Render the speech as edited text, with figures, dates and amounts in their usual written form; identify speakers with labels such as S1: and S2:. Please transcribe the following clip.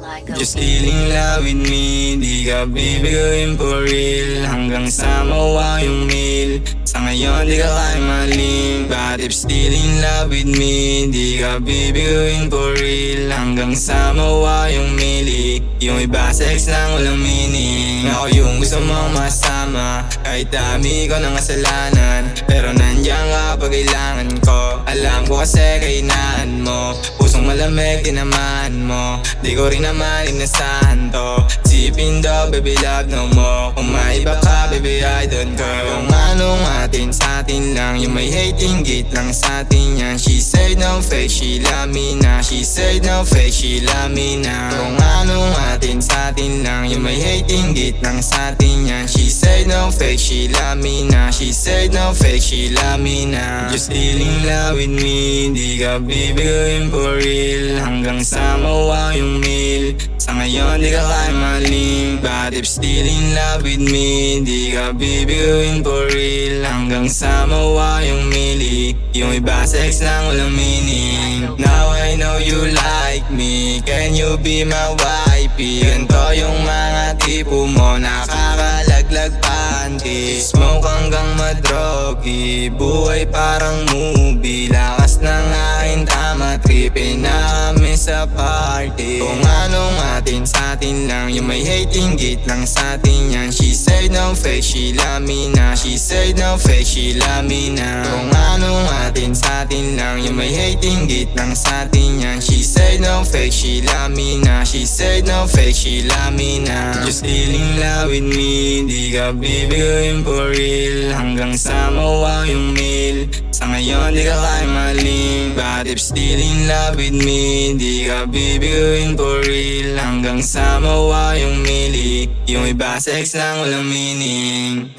S1: Just feeling love with me, di ka bibiguin for real. Hanggang sa mawa yung meal, sa ngayon di ka kaya maling. But if still in love with me, di ka bibiguin for real. Hanggang sa mawa yung mili, yung iba sex lang walang meaning. Ako yung gusto mong masama, kahit dami ko ng kasalanan, pero nandiyan ka pag kailangan ko. Alam ko kasi kahinaan mo, pusong malamig tinamaan mo. Di ko rin naman inasahan to. Sipin daw baby love no mo. Kung may iba ka baby I don't care. Kung anong atin sa atin lang, yung may hating gate lang sa atin yan. She said no fake, she love me na. She said no fake, she love me na. Kung anong atin sa atin lang, yung may hating gate lang sa atin yan. She said no fake, she love me na. She said no fake, she love me na. Just feeling love with me, di ka bibiguin for real. Hanggang sa mawa yung meal, sa ngayon di ka kaya maling. But if still in love with me, di ka bibiguin for real. Hanggang sa mawa yung mili, yung iba sex lang walang meaning. Now I know you like me, can you be my wifey? Ganto yung mga tipo mo, nakakalaglag panty. Smoke hanggang madrogi, buhay parang movie. Lakas ng aking tama, tripin namin sa party. Kung anong atin sa atin lang, yung may hating gate lang sa atin yan. She said no fake, she love me na. She said no fake, she love me na. Kung anong atin sa atin lang, yung may hating gate lang sa atin yan. She said no fake, she love me na. She said no fake, she love me na. Just feeling love with me, di ka bibiguin for real. Hanggang sa mawa yung meal, sa ngayon di ka kaya maling. But if still in love with me, di ka bibiguin for real. Hanggang sa mawa yung mili, yung iba sex lang walang meaning.